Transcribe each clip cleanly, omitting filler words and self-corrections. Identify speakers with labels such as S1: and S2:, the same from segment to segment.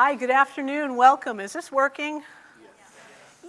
S1: Hi, good afternoon. Welcome. Is this working?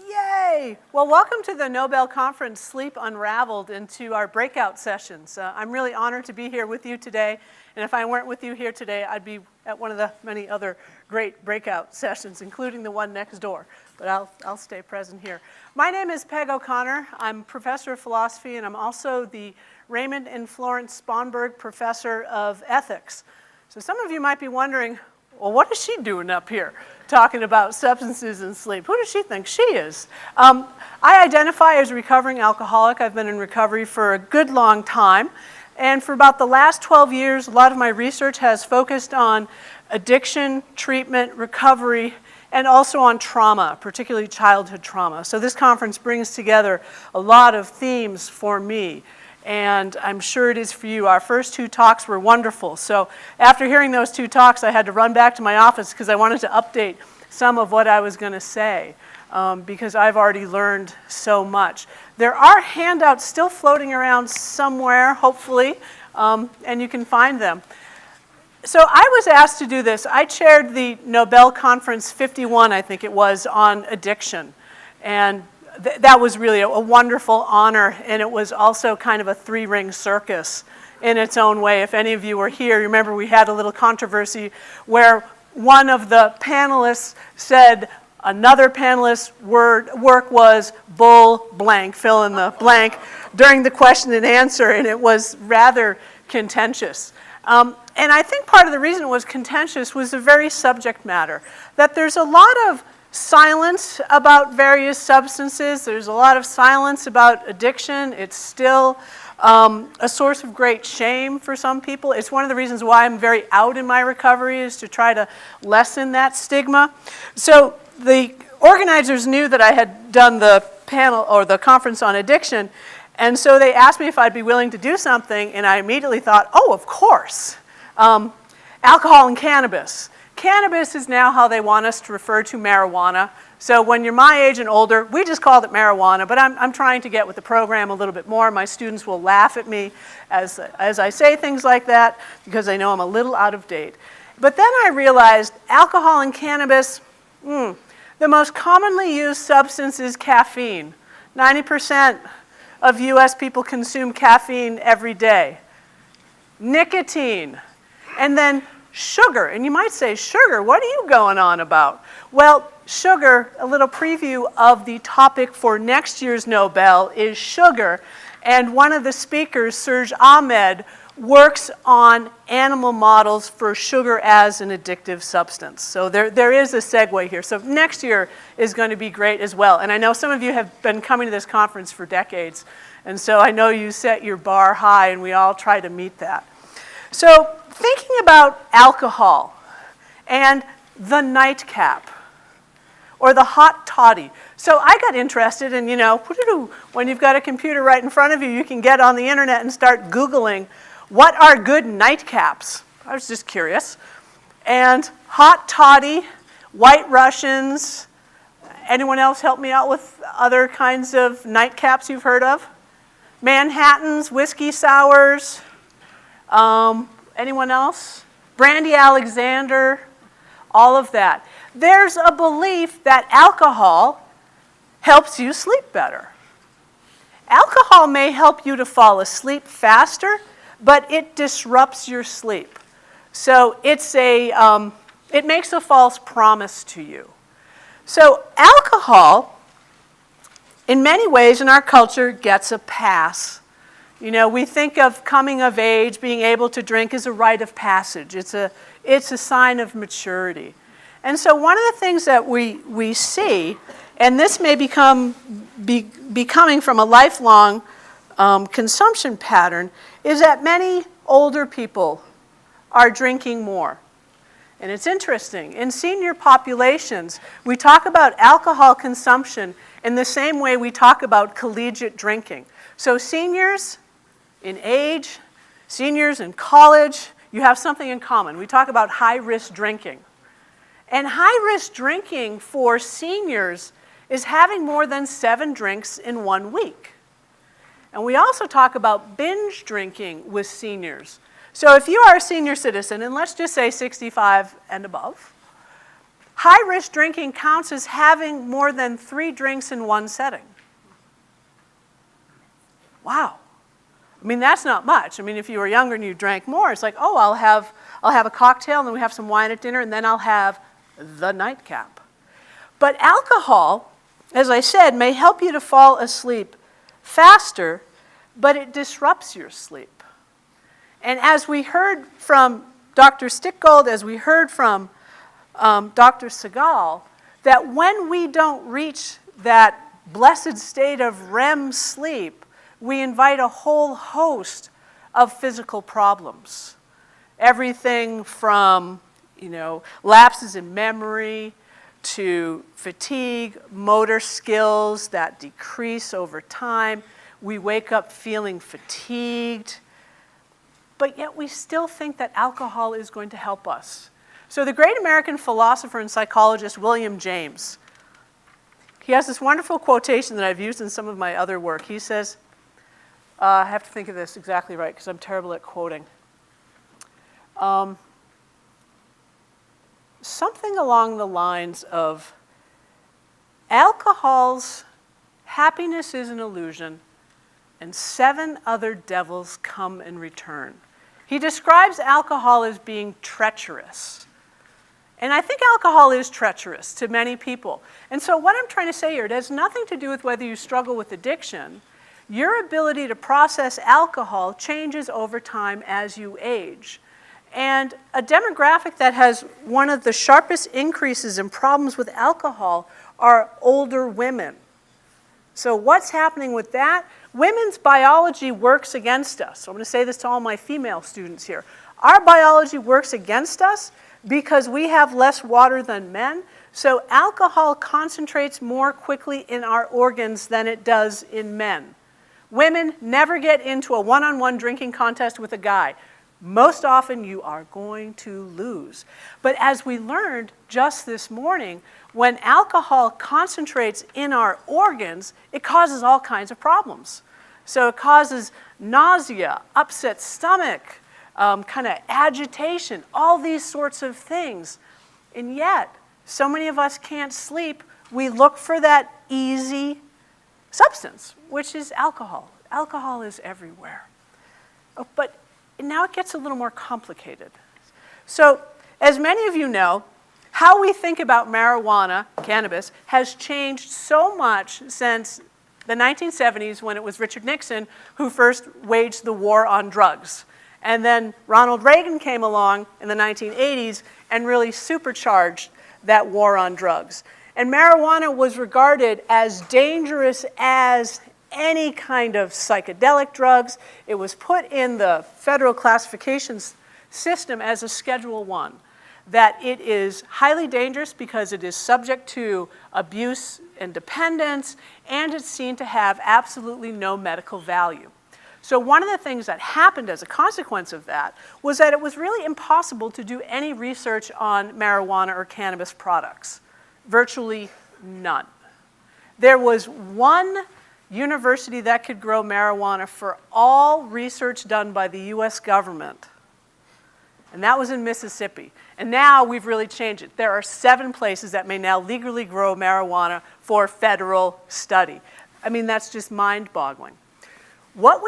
S1: Yay! Well, welcome to the Nobel Conference Sleep Unraveled and to our breakout sessions. I'm really honored to be here with you today. And if I weren't with you here today, I'd be at one of the many other great breakout sessions, including the one next door. But I'll stay present here. My name is Peg O'Connor. I'm professor of philosophy, and I'm also the Raymond and Florence Sponberg Professor of Ethics. So some of you might be wondering, well, what is she doing up here talking about substances and sleep? Who does she think she is? I identify as a recovering alcoholic. I've been in recovery for a good long time. And for about the last 12 years, a lot of my research has focused on addiction, treatment, recovery, and also on trauma, particularly childhood trauma. So this conference brings together a lot of themes for me. And I'm sure it is for you. Our first two talks were wonderful. So after hearing those two talks, I had to run back to my office because I wanted to update some of what I was going to say because I've already learned so much. There are handouts still floating around somewhere, hopefully, and you can find them. So I was asked to do this. I chaired the Nobel Conference 51, I think it was, on addiction. And that was really a wonderful honor, and it was also kind of a three-ring circus in its own way. If any of you were here, you remember we had a little controversy where one of the panelists said another panelist's work was bull blank, fill in the blank, during the question and answer, and it was rather contentious. And I think part of the reason it was contentious was the very subject matter, that there's a lot of silence about various substances. There's a lot of silence about addiction. It's still a source of great shame for some people. It's one of the reasons why I'm very out in my recovery, is to try to lessen that stigma. So the organizers knew that I had done the panel or the conference on addiction, and so they asked me if I'd be willing to do something, and I immediately thought, oh, of course. Alcohol and cannabis. Cannabis is now how they want us to refer to marijuana. So when you're my age and older, we just called it marijuana, but I'm trying to get with the program a little bit more. My students will laugh at me as I say things like that because they know I'm a little out of date. But then I realized alcohol and cannabis, the most commonly used substance is caffeine. 90% of US people consume caffeine every day. Nicotine, and then sugar. And you might say, sugar, what are you going on about? Well, sugar, a little preview of the topic for next year's Nobel is sugar. And one of the speakers, Serge Ahmed, works on animal models for sugar as an addictive substance. So there is a segue here. So next year is going to be great as well. And I know some of you have been coming to this conference for decades. And so I know you set your bar high, and we all try to meet that. So thinking about alcohol and the nightcap or the hot toddy. So I got interested in, when you've got a computer right in front of you, you can get on the internet and start Googling what are good nightcaps. I was just curious. And hot toddy, White Russians. Anyone else help me out with other kinds of nightcaps you've heard of? Manhattans, whiskey sours. Anyone else? Brandy Alexander, all of that. There's a belief that alcohol helps you sleep better. Alcohol may help you to fall asleep faster, but it disrupts your sleep. So it makes a false promise to you. So alcohol, in many ways in our culture, gets a pass. We think of coming of age, being able to drink as a rite of passage. It's a sign of maturity. And so one of the things that we see, and this may be coming from a lifelong consumption pattern, is that many older people are drinking more. And it's interesting. In senior populations, we talk about alcohol consumption in the same way we talk about collegiate drinking. So seniors in age, seniors in college, you have something in common. We talk about high-risk drinking. And high-risk drinking for seniors is having more than 7 drinks in 1 week. And we also talk about binge drinking with seniors. So if you are a senior citizen, and let's just say 65 and above, High-risk drinking counts as having more than 3 drinks in one setting. Wow. I mean, that's not much. I mean, if you were younger and you drank more, it's like, oh, I'll have a cocktail, and then we have some wine at dinner, and then I'll have the nightcap. But alcohol, as I said, may help you to fall asleep faster, but it disrupts your sleep. And as we heard from Dr. Stickgold, as we heard from Dr. Segal, that when we don't reach that blessed state of REM sleep, we invite a whole host of physical problems. Everything from, lapses in memory to fatigue, motor skills that decrease over time. We wake up feeling fatigued, but yet we still think that alcohol is going to help us. So the great American philosopher and psychologist William James, he has this wonderful quotation that I've used in some of my other work. He says, I have to think of this exactly right because I'm terrible at quoting. Something along the lines of, alcohol's happiness is an illusion, and 7 other devils come in return. He describes alcohol as being treacherous. And I think alcohol is treacherous to many people. And so what I'm trying to say here, it has nothing to do with whether you struggle with addiction. Your ability to process alcohol changes over time as you age. And a demographic that has one of the sharpest increases in problems with alcohol are older women. So what's happening with that? Women's biology works against us. So I'm going to say this to all my female students here. Our biology works against us because we have less water than men. So alcohol concentrates more quickly in our organs than it does in men. Women never get into a one-on-one drinking contest with a guy. Most often you are going to lose. But as we learned just this morning, when alcohol concentrates in our organs, it causes all kinds of problems. So it causes nausea, upset stomach, kind of agitation, all these sorts of things. And yet, so many of us can't sleep. We look for that easy substance, which is alcohol. Alcohol is everywhere. But now it gets a little more complicated. So, as many of you know, how we think about marijuana, cannabis, has changed so much since the 1970s when it was Richard Nixon who first waged the war on drugs. And then Ronald Reagan came along in the 1980s and really supercharged that war on drugs. And marijuana was regarded as dangerous as any kind of psychedelic drugs. It was put in the federal classification system as a Schedule I, that it is highly dangerous because it is subject to abuse and dependence, and it's seen to have absolutely no medical value. So one of the things that happened as a consequence of that was that it was really impossible to do any research on marijuana or cannabis products. Virtually none. There was one university that could grow marijuana for all research done by the US government, and that was in Mississippi. And now we've really changed it. There are 7 places that may now legally grow marijuana for federal study. I mean, that's just mind-boggling. What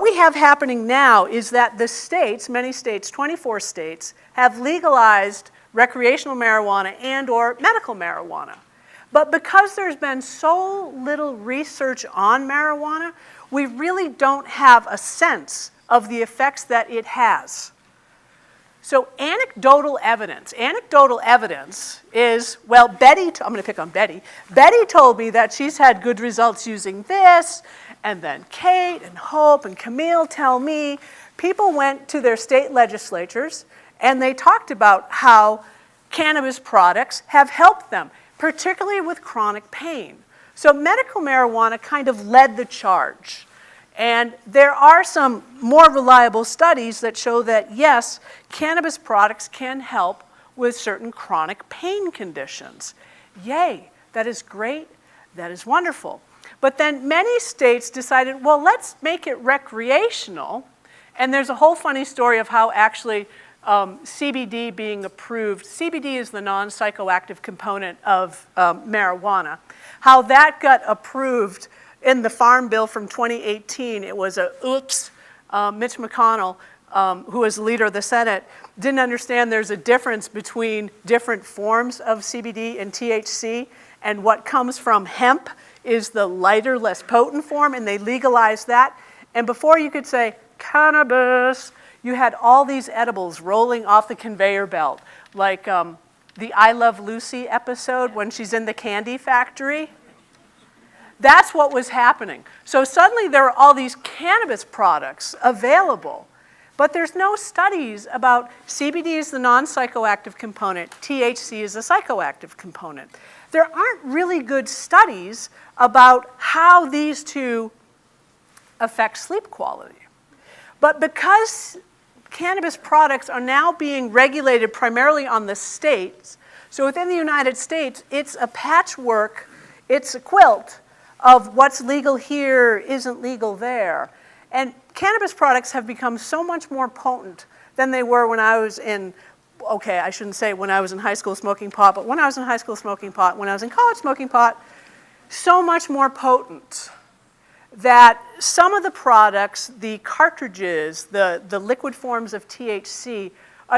S1: we have happening now is that the states, many states, 24 states, have legalized recreational marijuana and or medical marijuana. But because there's been so little research on marijuana, we really don't have a sense of the effects that it has. So anecdotal evidence is, well, Betty, I'm going to pick on Betty. Betty told me that she's had good results using this, and then Kate and Hope and Camille tell me. People went to their state legislatures and they talked about how cannabis products have helped them, particularly with chronic pain. So medical marijuana kind of led the charge. And there are some more reliable studies that show that, yes, cannabis products can help with certain chronic pain conditions. Yay, that is great, that is wonderful. But then many states decided, well, let's make it recreational. And there's a whole funny story of how actually CBD being approved. CBD is the non-psychoactive component of marijuana. How that got approved in the Farm Bill from 2018, it was Mitch McConnell, who was the leader of the Senate, didn't understand there's a difference between different forms of CBD and THC, and what comes from hemp is the lighter, less potent form, and they legalized that. And before you could say cannabis, you had all these edibles rolling off the conveyor belt, like the I Love Lucy episode when she's in the candy factory. That's what was happening. So suddenly there are all these cannabis products available, but there's no studies about CBD is the non-psychoactive component, THC is the psychoactive component. There aren't really good studies about how these two affect sleep quality. But because cannabis products are now being regulated primarily on the states, so within the United States, it's a patchwork, it's a quilt of what's legal here isn't legal there. And cannabis products have become so much more potent than they were when I was in, okay, I shouldn't say when I was in high school smoking pot, but when I was in high school smoking pot, when I was in college smoking pot, so much more potent that some of the products, the cartridges, the liquid forms of THC,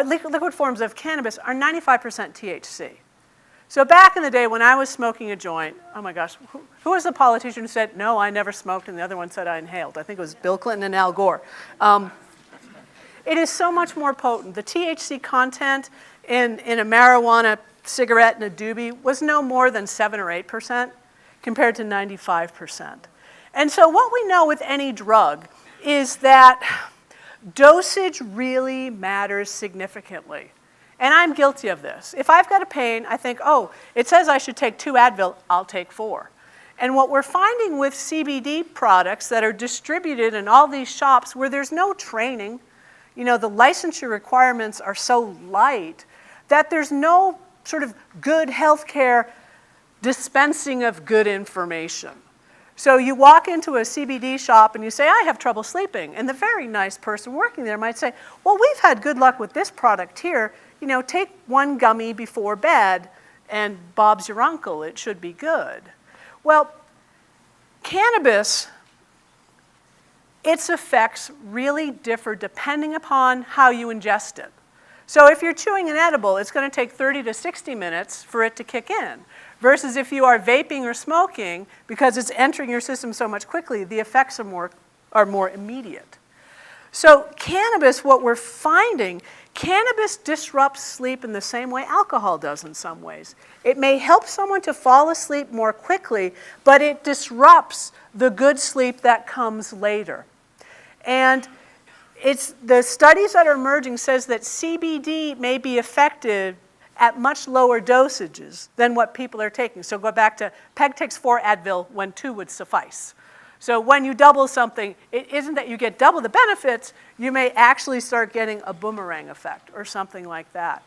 S1: liquid forms of cannabis are 95% THC. So back in the day when I was smoking a joint, oh my gosh, who was the politician who said, no, I never smoked, and the other one said I inhaled? I think it was Bill Clinton and Al Gore. It is so much more potent. The THC content in a marijuana cigarette and a doobie was no more than 7 or 8% compared to 95%. And so what we know with any drug is that dosage really matters significantly. And I'm guilty of this. If I've got a pain, I think, oh, it says I should take 2 Advil, I'll take 4. And what we're finding with CBD products that are distributed in all these shops where there's no training, you know, the licensure requirements are so light that there's no sort of good healthcare dispensing of good information. So you walk into a CBD shop and you say, I have trouble sleeping. And the very nice person working there might say, well, we've had good luck with this product here. You know, take 1 gummy before bed and Bob's your uncle, it should be good. Well, cannabis, its effects really differ depending upon how you ingest it. So if you're chewing an edible, it's going to take 30 to 60 minutes for it to kick in. Versus if you are vaping or smoking, because it's entering your system so much quickly, the effects are more immediate. So cannabis, what we're finding, cannabis disrupts sleep in the same way alcohol does in some ways. It may help someone to fall asleep more quickly, but it disrupts the good sleep that comes later. And the studies that are emerging says that CBD may be effective at much lower dosages than what people are taking. So go back to, Peg takes 4 Advil when 2 would suffice. So when you double something, it isn't that you get double the benefits, you may actually start getting a boomerang effect or something like that.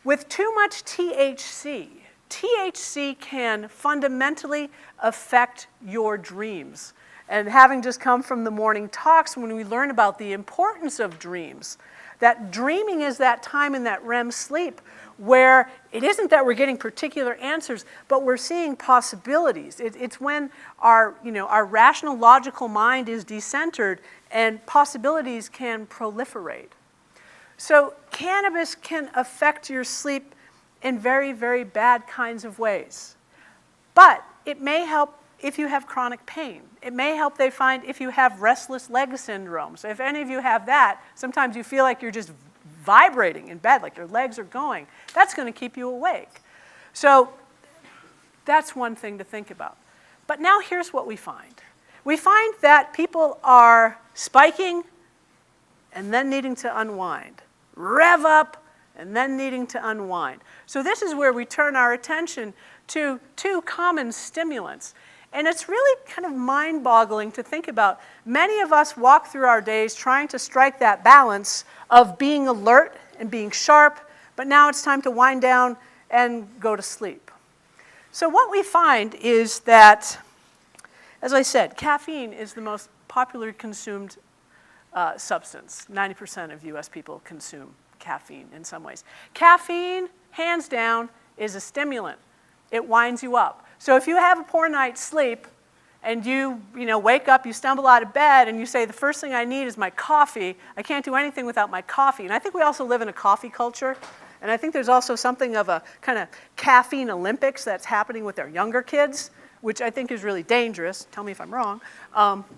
S1: With too much THC, THC can fundamentally affect your dreams. And having just come from the morning talks, when we learn about the importance of dreams, that dreaming is that time in that REM sleep where it isn't that we're getting particular answers, but we're seeing possibilities. It's when our rational, logical mind is decentered and possibilities can proliferate. So cannabis can affect your sleep in very, very bad kinds of ways. But it may help if you have chronic pain. It may help, they find, if you have restless leg syndrome. So if any of you have that, sometimes you feel like you're just vibrating in bed, like your legs are going. That's going to keep you awake. So that's one thing to think about. But now here's what we find. We find that people are spiking and then needing to unwind. Rev up and then needing to unwind. So this is where we turn our attention to 2 common stimulants. And it's really kind of mind-boggling to think about. Many of us walk through our days trying to strike that balance of being alert and being sharp, but now it's time to wind down and go to sleep. So what we find is that, as I said, caffeine is the most popularly consumed substance. 90% of US people consume caffeine in some ways. Caffeine, hands down, is a stimulant. It winds you up. So if you have a poor night's sleep and you wake up, you stumble out of bed, and you say, the first thing I need is my coffee. I can't do anything without my coffee. And I think we also live in a coffee culture. And I think there's also something of a kind of caffeine Olympics that's happening with our younger kids, which I think is really dangerous. Tell me if I'm wrong.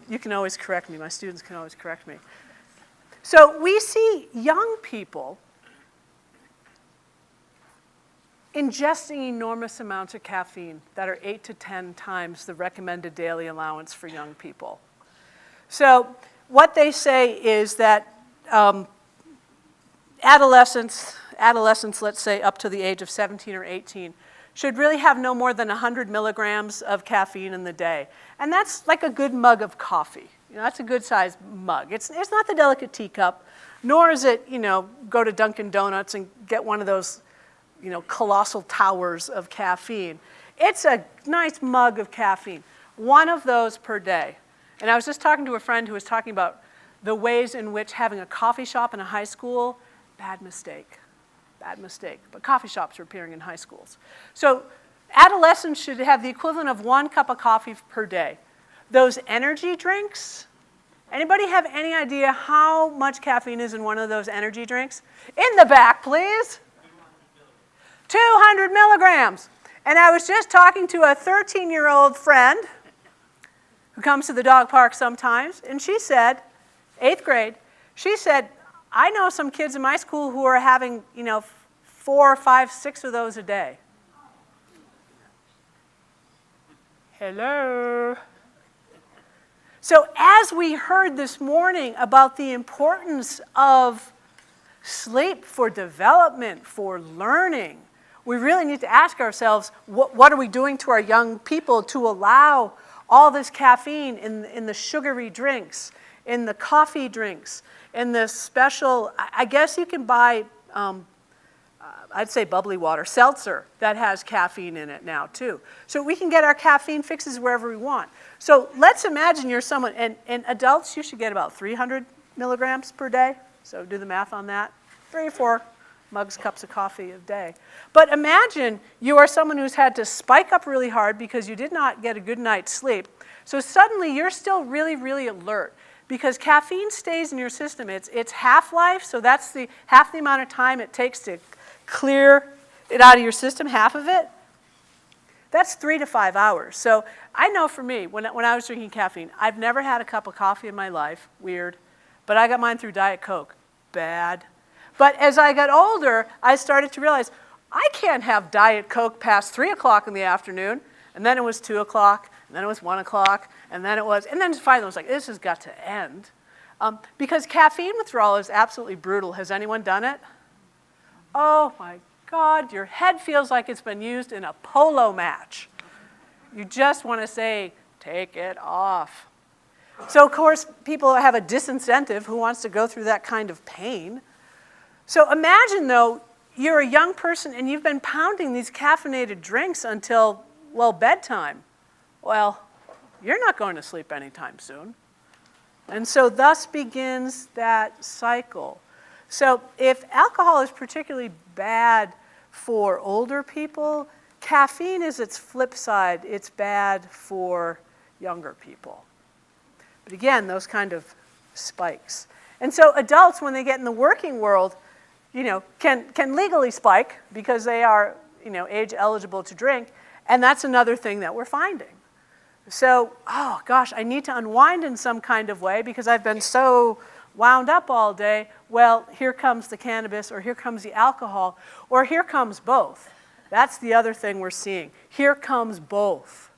S1: You can always correct me. My students can always correct me. So we see young people ingesting enormous amounts of caffeine that are 8 to 10 times the recommended daily allowance for young people. So what they say is that adolescents, let's say up to the age of 17 or 18, should really have no more than 100 milligrams of caffeine in the day. And that's like a good mug of coffee. That's a good sized mug. It's not the delicate teacup, nor is it, go to Dunkin' Donuts and get one of those, colossal towers of caffeine. It's a nice mug of caffeine, one of those per day. And I was just talking to a friend who was talking about the ways in which having a coffee shop in a high school, bad mistake. But coffee shops are appearing in high schools. So adolescents should have the equivalent of 1 cup of coffee per day. Those energy drinks, anybody have any idea how much caffeine is in one of those energy drinks? In the back, please. 200 milligrams. And I was just talking to a 13-year-old friend who comes to the dog park sometimes, and she said, 8th grade, she said, I know some kids in my school who are having, 4, 5, 6 of those a day. Hello. So as we heard this morning about the importance of sleep for development, for learning, we really need to ask ourselves, what are we doing to our young people to allow all this caffeine in the sugary drinks, in the coffee drinks, in the special, I guess you can buy, I'd say bubbly water, seltzer, that has caffeine in it now too. So we can get our caffeine fixes wherever we want. So let's imagine you're someone, and adults, you should get about 300 milligrams per day. So do the math on that. 3 or 4 cups of coffee a day. But imagine you are someone who's had to spike up really hard because you did not get a good night's sleep. So suddenly you're still really, really alert because caffeine stays in your system. It's half-life, so that's half the amount of time it takes to clear it out of your system, half of it. That's 3 to 5 hours. So I know for me, when I was drinking caffeine, I've never had a cup of coffee in my life. Weird. But I got mine through Diet Coke. Bad. But as I got older, I started to realize I can't have Diet Coke past 3 o'clock in the afternoon, and then it was 2 o'clock, and then it was 1 o'clock, and then finally I was like, this has got to end. Because caffeine withdrawal is absolutely brutal. Has anyone done it? Oh my God, your head feels like it's been used in a polo match. You just want to say, take it off. So of course, people have a disincentive. Who wants to go through that kind of pain? So imagine, though, you're a young person and you've been pounding these caffeinated drinks until, bedtime. Well, you're not going to sleep anytime soon. And so thus begins that cycle. So if alcohol is particularly bad for older people, caffeine is its flip side. It's bad for younger people. But again, those kind of spikes. And so adults, when they get in the working world, can legally spike because they are, age eligible to drink. And that's another thing that we're finding. So, oh gosh, I need to unwind in some kind of way because I've been so wound up all day. Well, here comes the cannabis, or here comes the alcohol, or here comes both. That's the other thing we're seeing. Here comes both.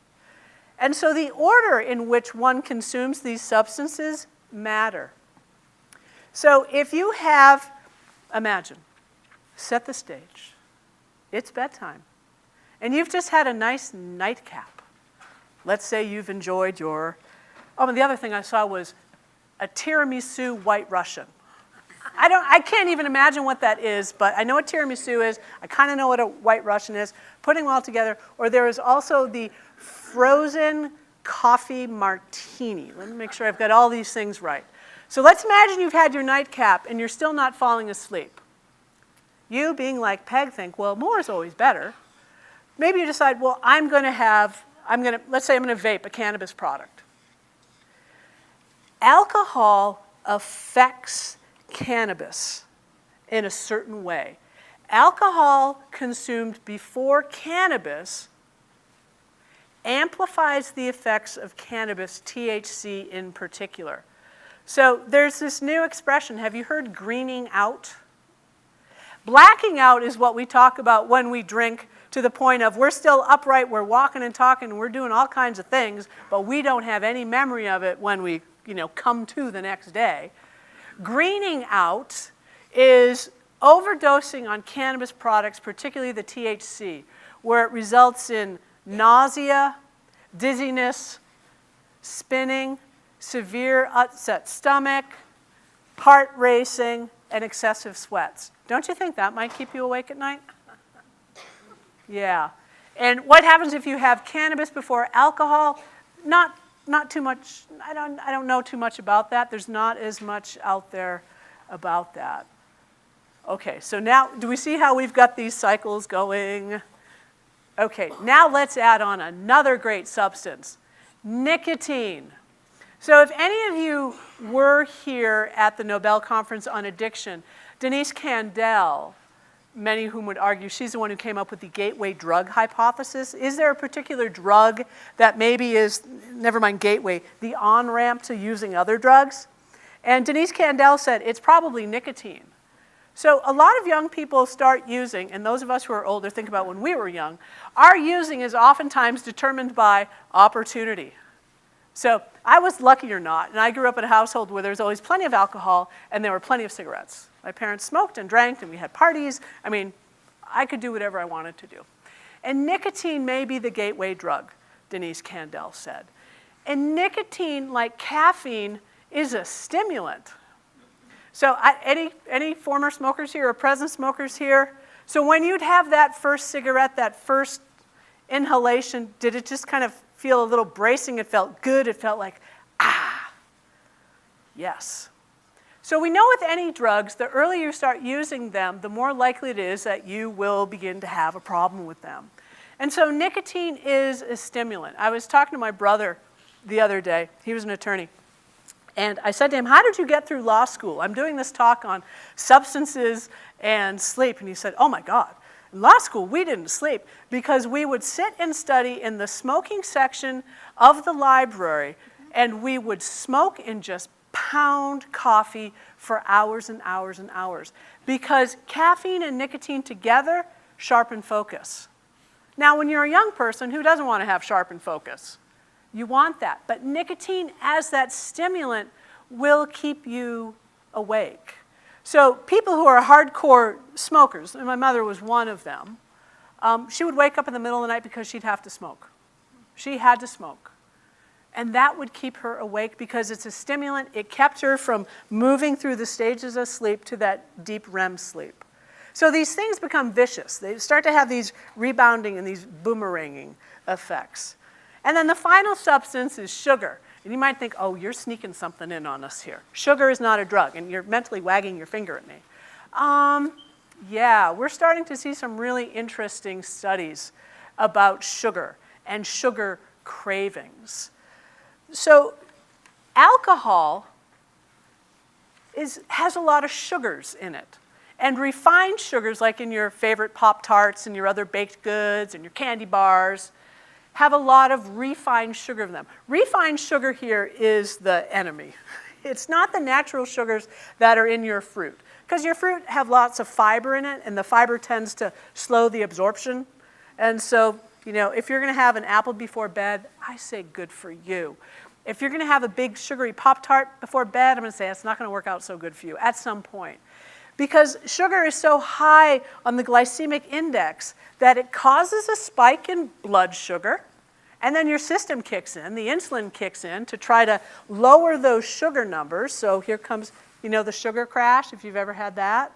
S1: And so the order in which one consumes these substances matter. So if you have, imagine, set the stage. It's bedtime. And you've just had a nice nightcap. Let's say you've enjoyed the other thing I saw was a tiramisu White Russian. I can't even imagine what that is, but I know what tiramisu is. I kind of know what a White Russian is. Putting them all together. Or there is also the frozen coffee martini. Let me make sure I've got all these things right. So let's imagine you've had your nightcap and you're still not falling asleep. You, being like Peg, think, well, more is always better. Maybe you decide, well, let's say I'm going to vape a cannabis product. Alcohol affects cannabis in a certain way. Alcohol consumed before cannabis amplifies the effects of cannabis, THC in particular. So there's this new expression. Have you heard greening out? Blacking out is what we talk about when we drink, to the point of we're still upright, we're walking and talking, and we're doing all kinds of things, but we don't have any memory of it when we come to the next day. Greening out is overdosing on cannabis products, particularly the THC, where it results in nausea, dizziness, spinning, severe upset stomach, heart racing, and excessive sweats. Don't you think that might keep you awake at night? Yeah. And what happens if you have cannabis before alcohol? Not too much. I don't know too much about that. There's not as much out there about that. Okay, so now do we see how we've got these cycles going? Okay, now let's add on another great substance, nicotine. So if any of you were here at the Nobel Conference on Addiction, Denise Kandel, many of whom would argue she's the one who came up with the gateway drug hypothesis. Is there a particular drug that maybe is, never mind gateway, the on-ramp to using other drugs? And Denise Kandel said it's probably nicotine. So a lot of young people start using, and those of us who are older think about when we were young, our using is oftentimes determined by opportunity. So I was lucky or not, and I grew up in a household where there was always plenty of alcohol and there were plenty of cigarettes. My parents smoked and drank and we had parties. I mean, I could do whatever I wanted to do. And nicotine may be the gateway drug, Denise Kandel said. And nicotine, like caffeine, is a stimulant. So any former smokers here or present smokers here? So when you'd have that first cigarette, that first inhalation, did it just kind of feel a little bracing? It felt good. It felt like, ah, yes. So we know with any drugs, the earlier you start using them, the more likely it is that you will begin to have a problem with them. And so nicotine is a stimulant. I was talking to my brother the other day. He was an attorney. And I said to him, how did you get through law school? I'm doing this talk on substances and sleep. And he said, oh my God. In law school, we didn't sleep because we would sit and study in the smoking section of the library, and we would smoke and just pound coffee for hours and hours and hours because caffeine and nicotine together sharpen focus. Now, when you're a young person, who doesn't want to have sharpened focus? You want that. But nicotine as that stimulant will keep you awake. So people who are hardcore smokers, and my mother was one of them, she would wake up in the middle of the night because she'd have to smoke. She had to smoke. And that would keep her awake because it's a stimulant. It kept her from moving through the stages of sleep to that deep REM sleep. So these things become vicious. They start to have these rebounding and these boomeranging effects. And then the final substance is sugar. And you might think, oh, you're sneaking something in on us here. Sugar is not a drug, and you're mentally wagging your finger at me. Yeah, we're starting to see some really interesting studies about sugar and sugar cravings. So alcohol has a lot of sugars in it. And refined sugars, like in your favorite Pop-Tarts and your other baked goods and your candy bars, have a lot of refined sugar in them. Refined sugar here is the enemy. It's not the natural sugars that are in your fruit. Because your fruit have lots of fiber in it, and the fiber tends to slow the absorption. And so, if you're going to have an apple before bed, I say good for you. If you're going to have a big sugary Pop-Tart before bed, I'm going to say it's not going to work out so good for you at some point. Because sugar is so high on the glycemic index that it causes a spike in blood sugar, and then your system kicks in, the insulin kicks in to try to lower those sugar numbers. So here comes, the sugar crash, if you've ever had that.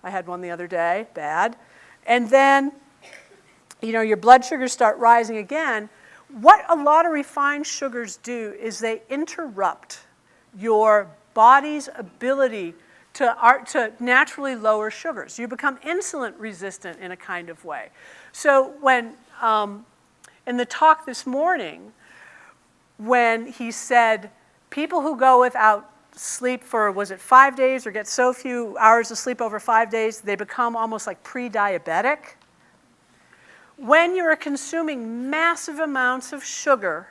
S1: I had one the other day, bad. And then, your blood sugars start rising again. What a lot of refined sugars do is they interrupt your body's ability to naturally lower sugars. You become insulin resistant in a kind of way. So when, in the talk this morning, when he said people who go without sleep for, was it 5 days, or get so few hours of sleep over 5 days, they become almost like pre-diabetic. When you are consuming massive amounts of sugar,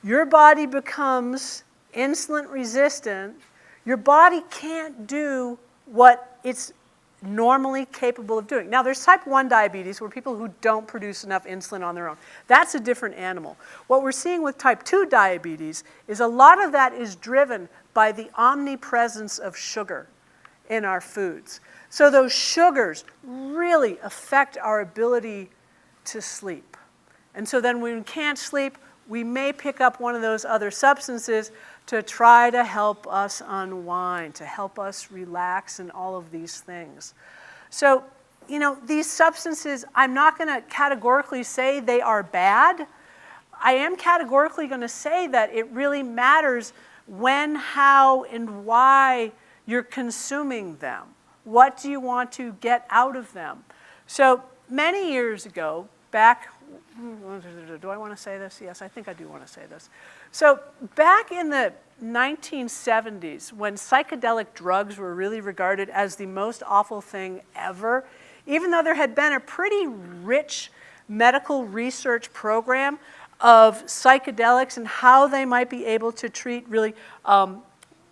S1: your body becomes insulin resistant. Your body can't do what it's normally capable of doing. Now, there's type 1 diabetes where people who don't produce enough insulin on their own. That's a different animal. What we're seeing with type 2 diabetes is a lot of that is driven by the omnipresence of sugar in our foods. So those sugars really affect our ability to sleep. And so then when we can't sleep, we may pick up one of those other substances to try to help us unwind, to help us relax, and all of these things. So, these substances, I'm not going to categorically say they are bad. I am categorically going to say that it really matters when, how, and why you're consuming them. What do you want to get out of them? So many years ago, back, do I want to say this? Yes, I think I do want to say this. So back in the 1970s, when psychedelic drugs were really regarded as the most awful thing ever, even though there had been a pretty rich medical research program of psychedelics and how they might be able to treat really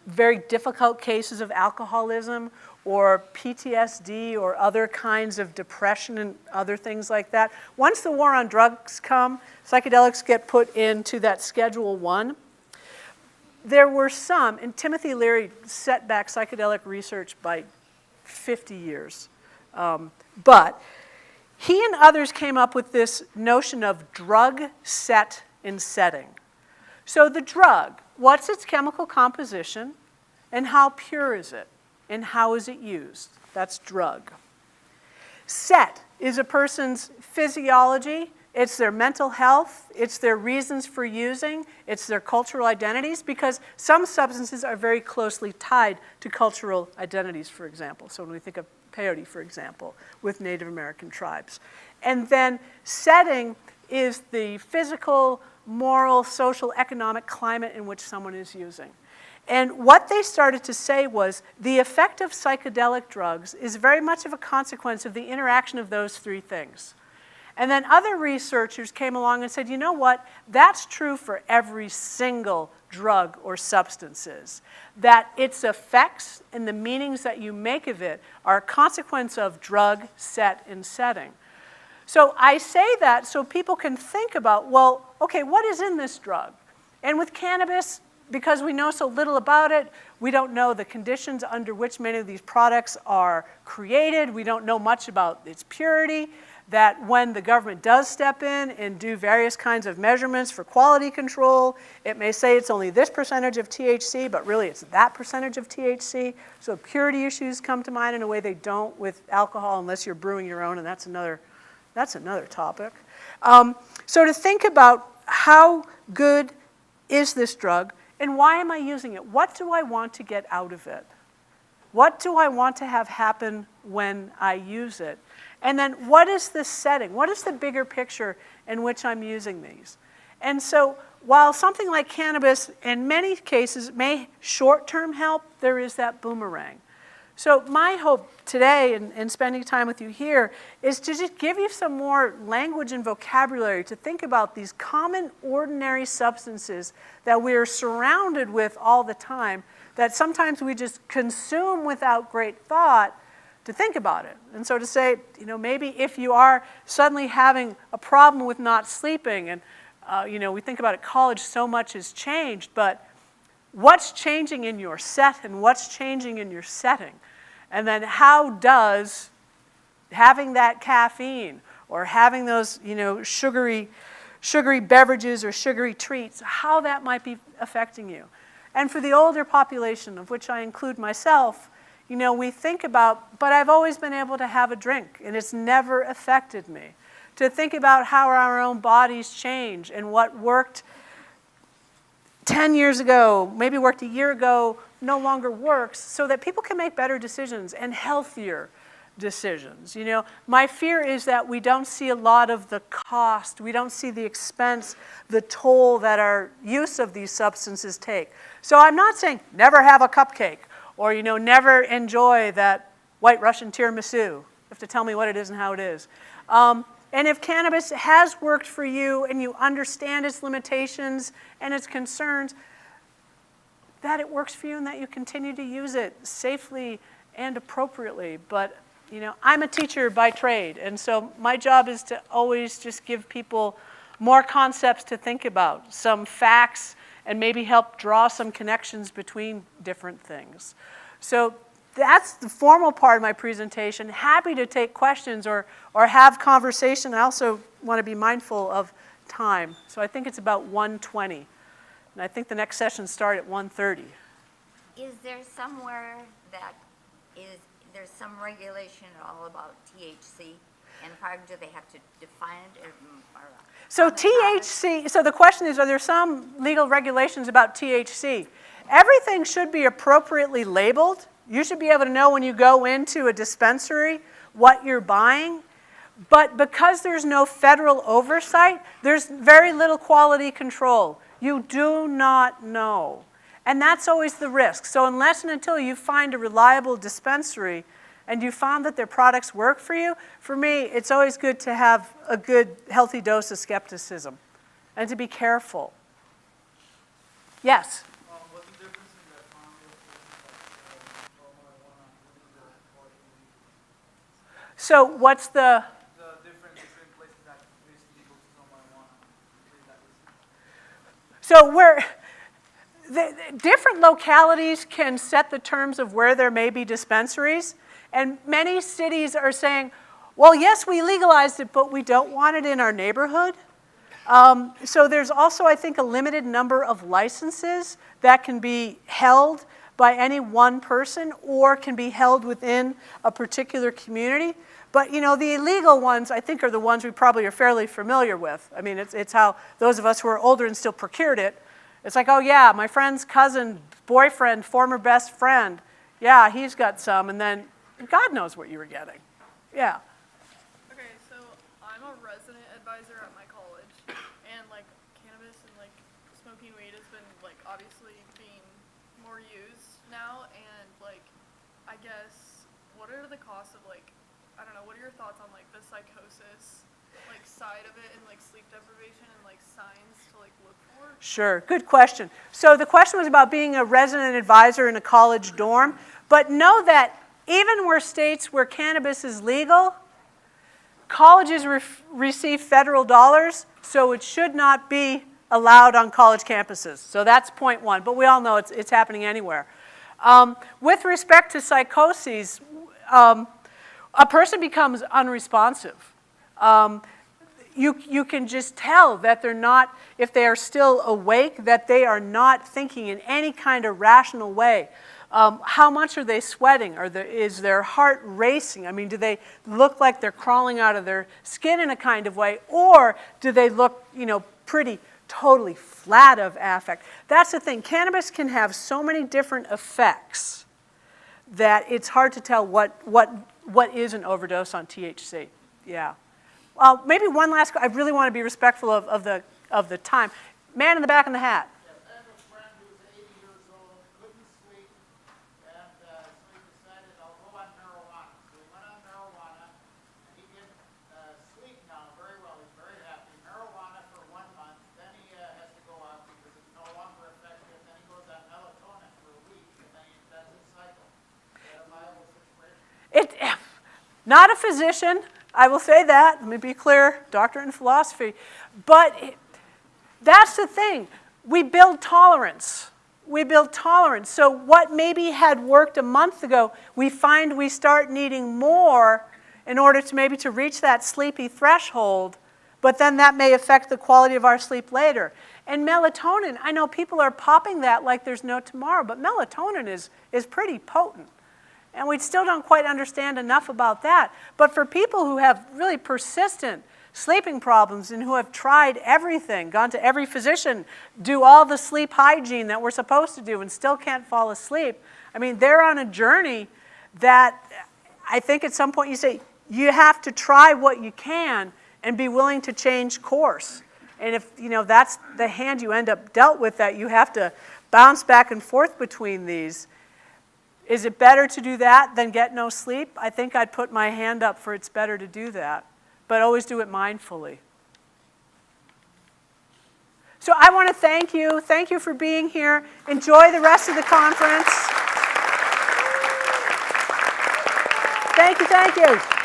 S1: very difficult cases of alcoholism or PTSD or other kinds of depression and other things like that. Once the war on drugs come, psychedelics get put into that Schedule 1. There were some, and Timothy Leary set back psychedelic research by 50 years. But he and others came up with this notion of drug, set, and setting. So the drug, what's its chemical composition, and how pure is it? And how is it used? That's drug. Set is a person's physiology, it's their mental health, it's their reasons for using, it's their cultural identities, because some substances are very closely tied to cultural identities, for example. So when we think of peyote, for example, with Native American tribes. And then setting is the physical, moral, social, economic climate in which someone is using. And what they started to say was the effect of psychedelic drugs is very much of a consequence of the interaction of those three things. And then other researchers came along and said, you know what, that's true for every single drug or substances. That its effects and the meanings that you make of it are a consequence of drug, set, and setting. So I say that so people can think about, well, okay, what is in this drug? And with cannabis, because we know so little about it, we don't know the conditions under which many of these products are created. We don't know much about its purity, that when the government does step in and do various kinds of measurements for quality control, it may say it's only this percentage of THC, but really it's that percentage of THC. So purity issues come to mind in a way they don't with alcohol unless you're brewing your own, and that's another topic. So to think about how good is this drug, and why am I using it? What do I want to get out of it? What do I want to have happen when I use it? And then what is the setting? What is the bigger picture in which I'm using these? And so while something like cannabis in many cases may short-term help, there is that boomerang. So my hope today in spending time with you here is to just give you some more language and vocabulary to think about these common, ordinary substances that we're surrounded with all the time, that sometimes we just consume without great thought, to think about it. And so to say, maybe if you are suddenly having a problem with not sleeping, and we think about at college, so much has changed, but what's changing in your set and what's changing in your setting? And then how does having that caffeine or having those, sugary beverages or sugary treats, how that might be affecting you? And for the older population, of which I include myself, we think about, but I've always been able to have a drink and it's never affected me. To think about how our own bodies change and what worked 10 years ago, maybe worked a year ago, no longer works so that people can make better decisions and healthier decisions. You know, my fear is that we don't see a lot of the cost, we don't see the expense, the toll that our use of these substances take. So I'm not saying never have a cupcake or, you know, never enjoy that White Russian tiramisu. You have to tell me what it is and how it is. And if cannabis has worked for you and you understand its limitations and its concerns, that it works for you and that you continue to use it safely and appropriately. But, you know, I'm a teacher by trade, and so my job is to always just give people more concepts to think about, some facts, and maybe help draw some connections between different things. So that's the formal part of my presentation. Happy to take questions or have conversation. I also want to be mindful of time. So I think it's about 1:20. And I think the next session starts at 1:30.
S2: Is there somewhere that there's some regulation at all about THC? And do they have to define it?
S1: So THC, so the question is, are there some legal regulations about THC? Everything should be appropriately labeled. You should be able to know when you go into a dispensary what you're buying. But because there's no federal oversight, there's very little quality control. You do not know. And that's always the risk. So unless and until you find a reliable dispensary and you found that their products work for you, for me, it's always good to have a good, healthy dose of skepticism and to be careful. Yes?
S3: What's the difference in the economy of marijuana?
S1: So what's the
S3: difference between places that is legal to sell marijuana and places that is?
S1: So the different localities can set the terms of where there may be dispensaries, and many cities are saying, well, yes, we legalized it, but we don't want it in our neighborhood. So there's also, I think, a limited number of licenses that can be held by any one person or can be held within a particular community. But, you know, the illegal ones, I think, are the ones we probably are fairly familiar with. I mean, it's how those of us who are older and still procured it, it's like, oh, yeah, my friend's cousin, boyfriend, former best friend, yeah, he's got some, and then God knows what you were getting. Yeah.
S4: Okay, so I'm a resident advisor at my college, and, like, cannabis and, like, smoking weed has been, like, obviously being more used now, and, like, I guess, what are the costs of, like, I don't know, what are your thoughts on, like, the psychosis, like, side of it and, like, sleep deprivation and, like, signs to, like, look for?
S1: Sure, good question. So the question was about being a resident advisor in a college dorm, but know that even where states where cannabis is legal, colleges receive federal dollars, so it should not be allowed on college campuses. So that's point one, but we all know it's happening anywhere. With respect to psychoses, a person becomes unresponsive. You can just tell that they're not, if they are still awake, that they are not thinking in any kind of rational way. How much are they sweating? Is their heart racing? I mean, do they look like they're crawling out of their skin in a kind of way? Or do they look, you know, pretty totally flat of affect? That's the thing. Cannabis can have so many different effects that it's hard to tell what is an overdose on THC. Yeah. Maybe one last. I really want to be respectful of the time. Man in the back of the hat.
S5: Yes, I have a friend who's 80 years old, couldn't sleep, and so he decided I'll go on marijuana. So he went on marijuana, and he can sleep now very well. He's very happy. Marijuana for 1 month, then he has to go out because it's no longer effective. Then he goes on melatonin for a week, and then he does his cycle. Is that a viable situation?
S1: Not a physician. I will say that. Let me be clear, doctorate in philosophy. But that's the thing. We build tolerance. We build tolerance. So what maybe had worked a month ago, we find we start needing more in order to maybe to reach that sleepy threshold, but then that may affect the quality of our sleep later. And melatonin, I know people are popping that like there's no tomorrow, but melatonin is pretty potent. And we still don't quite understand enough about that. But for people who have really persistent sleeping problems and who have tried everything, gone to every physician, do all the sleep hygiene that we're supposed to do and still can't fall asleep. I mean, they're on a journey that I think at some point you say, you have to try what you can and be willing to change course. And if, that's the hand you end up dealt with, that you have to bounce back and forth between these. Is it better to do that than get no sleep? I think I'd put my hand up for it's better to do that, but always do it mindfully. So I want to thank you. Thank you for being here. Enjoy the rest of the conference. Thank you, thank you.